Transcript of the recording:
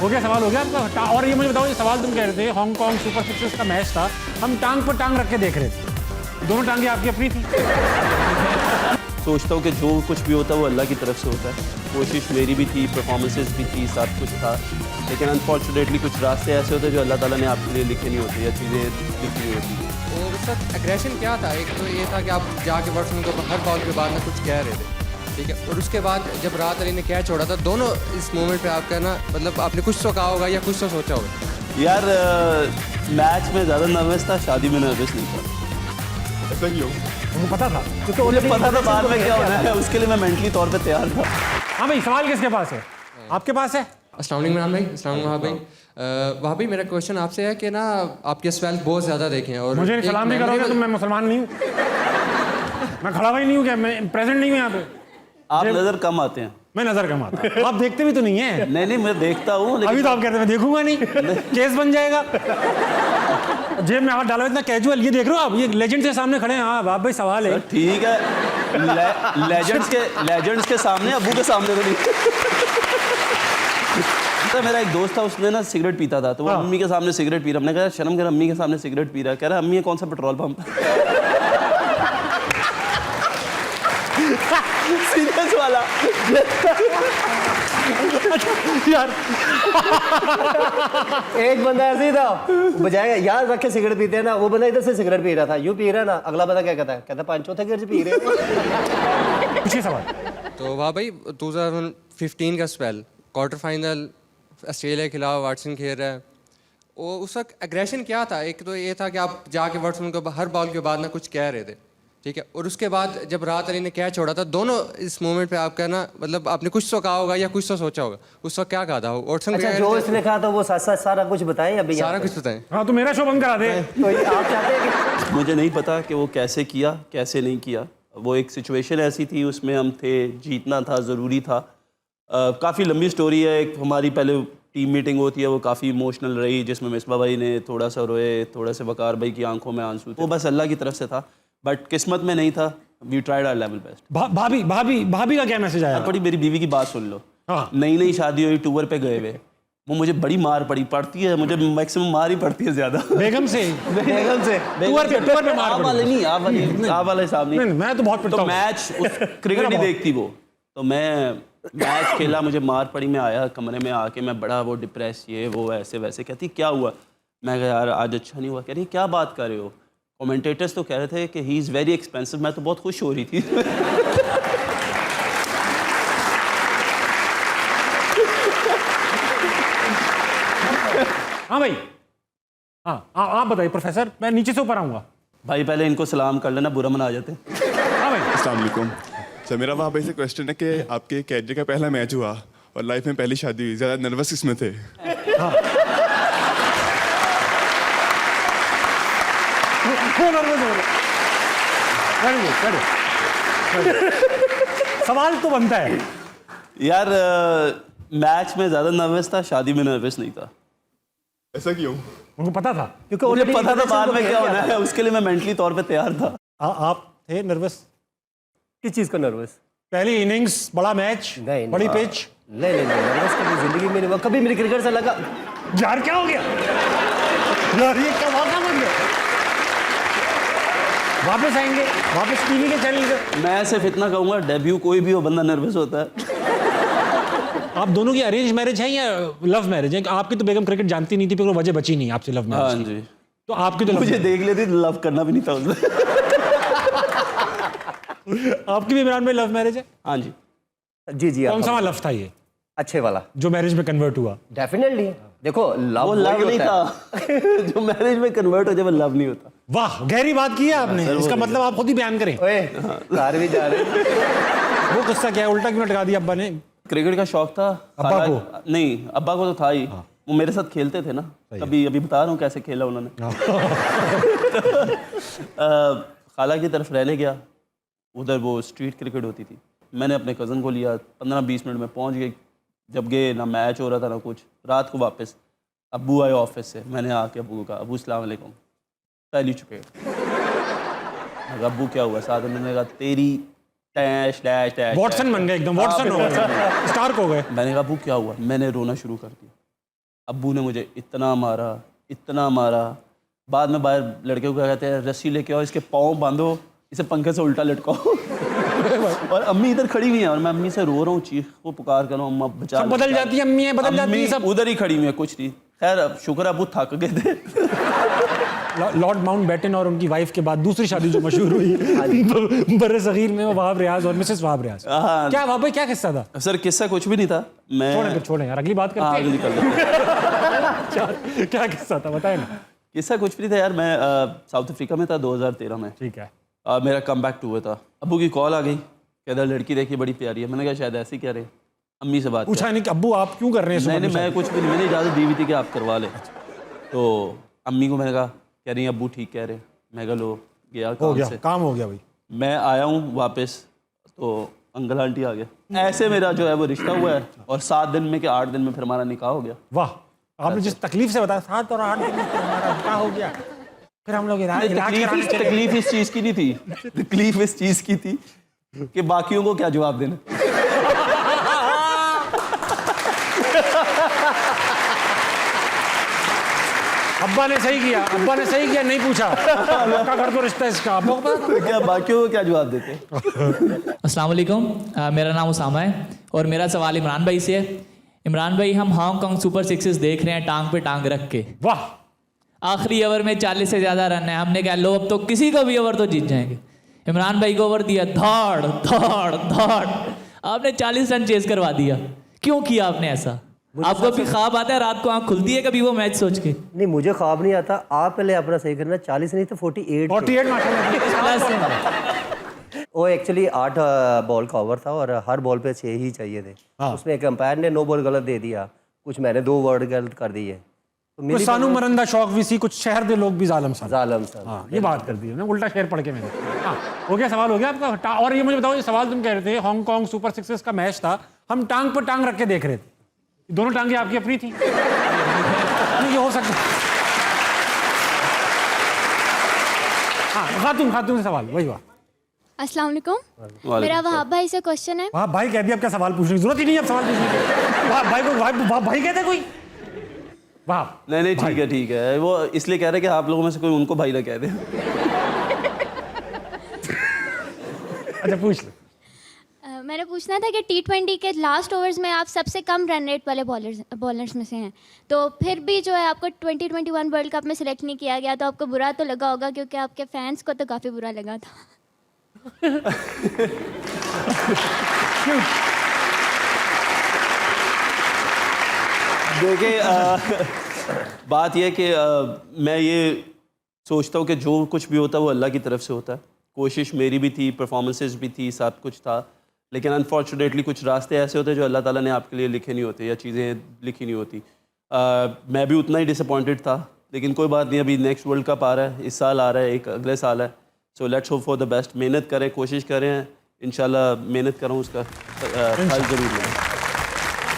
हो गया, सवाल हो गया आपका। और ये मुझे बताओ, ये सवाल तुम कह रहे थे हांगकांग सुपर सिक्सर्स का मैच था, हम टांग पर टांग रख के देख रहे थे, दोनों टांगे आपकी अपनी थी। सोचता हूँ कि जो कुछ भी होता है वो अल्लाह की तरफ से होता है। कोशिश मेरी भी थी, परफॉर्मेंसेस भी थी, सब कुछ था, लेकिन अनफॉर्चुनेटली कुछ रास्ते ऐसे होते हैं जो अल्लाह ताला ने आपके लिए लिखे नहीं होते या चीज़ें लिखी नहीं होती। और उस वक्त एग्रेशन क्या था? एक तो ये था कि आप जाके बैट्समैन को हर बॉल के बाद ना कुछ कह रहे थे, ठीक है, और उसके बाद जब राहत अली ने कैच छोड़ा था, दोनों इस मोमेंट पे आपका ना मतलब आपने कुछ तो कहा होगा या कुछ तो सोचा होगा। यार मैच में ज़्यादा नर्वस था, शादी में नर्वस नहीं था। ऐसा क्यों? उनको पता था, क्योंकि मुझे पता था बाद में क्या होना है, उसके लिए मैं मेंटली तौर पे तैयार था। हाँ भाई, सवाल किसके पास है? आपके पास है? अस्सलाम वालेकुम इमरान भाई। अस्सलाम वालेकुम वहाब भाई। वहाब भाई, मेरा क्वेश्चन आपसे है कि ना आपके स्पेल बहुत ज़्यादा देखे हैं और मुझे सलाम नहीं करोगे तो मैं मुसलमान नहीं हूँ, मैं खड़ा हुआ नहीं हूँ क्या? मैं प्रेजेंट नहीं हूँ यहाँ पे। आप नज़र कम आते हैं। मैं नजर कम आता हूँ। आप देखते भी तो नहीं है। नहीं मैं देखता हूँ, लेकिन अभी तो आप कहते हैं मैं देखूंगा नहीं, केस बन जाएगा। जेब में हाथ डालो इतना कैजुअल, ये देख रहे हो आप, ये लेजेंड के सामने खड़े हैं। हाँ बाप भाई, सवाल है। ठीक है, लेजेंड्स के सामने, अबू के सामने तो नहीं। तो मेरा एक दोस्त था, उसने ना सिगरेट पीता था, तो वो अम्मी के सामने सिगरेट पी रहा। हमने कहा शर्म कर, अम्मी के सामने सिगरेट पी रहा है। कह रहा अम्मी ये कौन सा पेट्रोल पंप? सीरियस वाला यार एक बंदा ऐसे ही था, बजाय यार रख के सिगरेट पीते हैं ना, वो बंदा इधर से सिगरेट पी रहा था, यूं पी रहा है ना, अगला बंदा क्या कहता है? कहता 5 गियर से पी रहे हो। पूछिए सवाल। तो वहाँ भाई 2015 का स्पेल, क्वार्टर फाइनल ऑस्ट्रेलिया के खिलाफ वाटसन खेल रहा है, वो उस वक्त एग्रेशन क्या था? एक तो ये था कि आप जाके वाटसन को हर बॉल के बाद ना कुछ कह रहे थे, ठीक है, और उसके बाद जब राहत अली ने कैच छोड़ा था, दोनों इस मोमेंट पे आपका ना मतलब आपने कुछ तो कहा होगा या कुछ तो सोचा होगा। उस वक्त क्या कहा था? वाटसन अच्छा, जो इसने कहा था वो साथ साथ सारा कुछ बताएं अभी? सारा कुछ बताएं। हाँ तो मेरा शो बंद करा दे। तो आप चाहते हैं कि मुझे नहीं पता कि वो कैसे किया, कैसे नहीं किया। वो एक सिचुएशन ऐसी थी, उसमें हम थे, जीतना था, ज़रूरी था। काफ़ी लंबी स्टोरी है। एक हमारी पहले टीम मीटिंग होती है, वो काफ़ी इमोशनल रही, जिसमें मिसबा भाई ने थोड़ा सा रोए, थोड़ा से वकार भाई की आंखों में आंसू थे। वो बस अल्लाह की तरफ से था, बट किस्मत में नहीं था। We tried our level best. भाभी भाभी भाभी का क्या मैसेज आया? बड़ी मेरी बीवी की बात सुन लो। हाँ। नई शादी हुई, टूर पे गए हुए, वो मुझे बड़ी मार पड़ती है, मुझे मैक्सिमम मार ही पड़ती है ज़्यादा। बेगम से? बेगम से टूर पे मार आप वाले नहीं, आप वाले साहब नहीं। मैं तो बहुत पिटता तो हूँ। मैच क्रिकेट नहीं देखती वो, तो मैं मैच खेला, मुझे मार पड़ी, मैं आया कमरे में आके मैं बड़ा वो डिप्रेस, ये वो ऐसे वैसे। कहती क्या हुआ? मैं कहा यार आज अच्छा नहीं हुआ। कह रही क्या बात कर रहे हो? कमेंटेटर्स तो कह रहे थे कि ही इज़ वेरी एक्सपेंसिव। मैं तो बहुत खुश हो रही थी। हाँ भाई, हाँ आप बताइए प्रोफेसर, मैं नीचे से ऊपर आऊँगा। भाई पहले इनको सलाम कर लेना, बुरा मना जाते। हाँ भाई। अस्सलाम वालेकुम। अच्छा, मेरा वहाँ पे से क्वेश्चन है कि आपके कैरियर का पहला मैच हुआ और लाइफ में पहली शादी हुई, ज़्यादा नर्वस किसमें थे? हाँ। Very good. सवाल तो बनता है यार मैच में ज़्यादा नर्वस था, शादी में नर्वस नहीं था। ऐसा क्यों? उनको पता था, क्योंकि मुझे already पता था बाद में तो क्या होना है, उसके लिए मैं मेंटली तौर पे तैयार था। आप थे नर्वस? किस चीज़ का नर्वस? पहली इनिंग्स, बड़ा मैच, नहीं, बड़ी नहीं। पिच। नहीं नर्वस कभी जिंदगी में नहीं हुआ। कभी मेरी क्रिकेट से लगा यार क्या हो गया यार, ये क्या वाक़ा बन गया? वापस आएंगे, वापस टीवी के चैनल पे। मैं सिर्फ इतना कहूँगा, डेब्यू कोई भी हो, बंदा नर्वस होता है। आप दोनों की अरेंज मैरिज है या लव मैरिज है? आपकी तो बेगम क्रिकेट जानती नहीं थी, फिर वजह बची नहीं आपसे लव हाँ मैरिज की। जी, तो आपकी तो मुझे देख लेती तो लव करना भी नहीं था उससे। आपकी भी इमरान में लव मैरिज है? हाँ जी। जी कौन सा लव था ये अच्छे वाला? जो मैरिज में कन्वर्ट हुआ? डेफिनेटली। देखो वो लव नहीं था। जो मैरिज में कन्वर्ट हो जाए वो लव नहीं होता। वाह, गहरी बात की है आपने। इसका मतलब आप खुद ही बयान करें। ओए कार भी जा रहे। वो गुस्सा क्या है, उल्टा क्यों लटका दिया अब्बा ने? क्रिकेट का शौक था अब्बा को? नहीं, अब्बा को तो था ही। वो मेरे साथ खेलते थे ना, कभी अभी बता रहा हूँ कैसे खेला उन्होंने। खाला की तरफ रहने गया, उधर वो स्ट्रीट क्रिकेट होती थी। मैंने अपने कज़न को लिया, 15-20 मिनट में पहुँच गए। जब गए ना मैच हो रहा था ना कुछ। रात को वापस अब्बू आए ऑफिस से, मैंने आके अब्बू को कहा अब्बू अस्सलाम वालेकुम, पहली चुपेट। अब्बू क्या हुआ? साथ में मैंने कहा तेरी डैश डैश डैश। वॉटसन बन गए एकदम, वॉटसन हो गए, स्टार्क हो गए। मैंने कहा अब्बू क्या हुआ? मैंने रोना शुरू कर दिया। अब्बू ने मुझे इतना मारा। बाद में बाहर लड़के को क्या कहते हैं, रस्सी लेके आओ, इसके पाँव बांधो, इसे पंखे से उल्टा लटकाओ। और अम्मी इधर खड़ी हुई हैं और मैं अम्मी से रो रहा हूँ, चीख को पुकार कर रहा हूँ, अम्मा बचा सब बदल जाती है, अम्मी बदल जाती है सब। उधर ही खड़ी हुई है, कुछ नहीं। खैर अब शुक्र है अबू थक गए थे। लॉर्ड माउंटबेटन और उनकी वाइफ के बाद दूसरी शादी जो मशहूर हुई बर्रे सगीर में, वो वहाब रियाज और मिसेस वहाब रियाज। हाँ। क्या वहाब भाई, क्या किस्सा था? सर किस्सा कुछ भी नहीं था। मैं छोड़े यार, अगली बात हाँ, करते अगली कर लेते हैं। हैं। क्या किस्सा था बताए ना। किस्सा कुछ भी नहीं था यार। मैं साउथ अफ्रीका में था 2013 में। ठीक है। मेरा कम बैक टूर था। अब्बू की कॉल आ गई, कहता लड़की देखी बड़ी प्यारी है। मैंने कहा शायद ऐसे ही कह रहे हैं। अम्मी से बात पूछा नहीं कि अब्बू आप क्यों कर रहे हैं? नहीं, मैं कुछ भी नहीं, मैंने इजाज़त दी हुई थी कि आप करवा लें। तो अम्मी को मैंने कहा, कह रही अब्बू ठीक कह रहे हैं। मैं कहा लो, गया हो गया, काम हो गया भाई। मैं आया हूँ वापस, तो अंकल आंटी आ गया। ऐसे मेरा जो है वो रिश्ता हुआ है, और 7 दिन में कि 8 दिन में फिर हमारा निकाह हो गया। वाह, आपने जिस तकलीफ से बताया 7 और 8 दिन में हमारा निकाह हो गया। फिर हम लोग तकलीफ इस चीज़ की नहीं थी, तकलीफ इस चीज़ की थी कि बाकियों को क्या जवाब देना। अब्बा ने सही किया, नहीं पूछा क्या कर दो रिश्ता इसका। आपको पता क्या बाकियों को क्या जवाब देते? अस्सलाम वालेकुम, मेरा नाम उसामा है और मेरा सवाल इमरान भाई से है। इमरान भाई, हम हांगकांग सुपर सिक्सेस देख रहे हैं टांग पे टांग रख के। वाह, आखिरी ओवर में 40 से ज़्यादा रन है। हमने कहा लो अब तो किसी को भी ओवर तो जीत जाएंगे। इमरान भाई को ओवर दिया, धाड़ धाड़ धाड़, आपने 40 रन चेज करवा दिया। क्यों किया आपने ऐसा? आपको भी ख्वाब आता है, रात को आँख खुलती है कभी वो मैच सोच के? नहीं, मुझे ख्वाब नहीं आता। आप पहले अपना सही करना। 40 नहीं तो 48 माशाल्लाह। वो एक्चुअली 8 बॉल का ओवर था और हर बॉल पे 6 ही चाहिए थे। उसमें एक अंपायर ने 9 बॉल गलत दे दिया, कुछ मैंने 2 वर्ड गलत कर दिए। तो कुछ सानू मरंदा शौक भी सी, कुछ शहर दे लोग भी जालम सा। हाँ, ये बात कर दी है, उल्टा शेर पढ़ के मैंने। हाँ, हो गया, सवाल हो गया आपका। और ये मुझे बताओ, ये सवाल तुम कह रहे थे हांगकांग सुपर सिक्सेस का मैच था, हम टांग पर टांग रख के देख रहे थे, दोनों टांगे आपकी अपनी थी? ये हो सकता। हाँ, खातून से सवाल वही। वाह, अस्सलाम वालेकुम। मेरा वहाब भाई से क्वेश्चन है। वहाब भाई कह दिया, अब क्या सवाल पूछने की जरूरत ही नहीं है, अब सवाल पूछने की। वहाब भाई को वहाब भाई कहते कोई? वहाब नहीं, ठीक है। वो इसलिए कह रहे हैं कि आप लोगों में से कोई उनको भाई ना कह दे। अच्छा, पूछ लो। मैंने पूछना था कि T20 के लास्ट ओवर्स में आप सबसे कम रन रेट वाले बॉलर्स में से हैं, तो फिर भी जो है आपको 2021 वर्ल्ड कप में सिलेक्ट नहीं किया गया, तो आपको बुरा तो लगा होगा, क्योंकि आपके फैंस को तो काफ़ी बुरा लगा था। देखिए, बात यह कि मैं ये सोचता हूँ कि जो कुछ भी होता है वो अल्लाह की तरफ से होता है। कोशिश मेरी भी थी, परफॉर्मेंसेस भी थी, सब कुछ था, लेकिन अनफॉर्चुनेटली कुछ रास्ते ऐसे होते हैं जो अल्लाह ताला ने आपके लिए लिखे नहीं होते, या चीज़ें लिखी नहीं होती। मैं भी उतना ही डिसअपॉइंटेड था, लेकिन कोई बात नहीं, अभी नेक्स्ट वर्ल्ड कप आ रहा है, इस साल आ रहा है, एक अगले साल है। So let's hope for the best. मेहनत करें, कोशिश करें, इंशाल्लाह मेहनत करूँ, उसका फल ज़रूर मिले।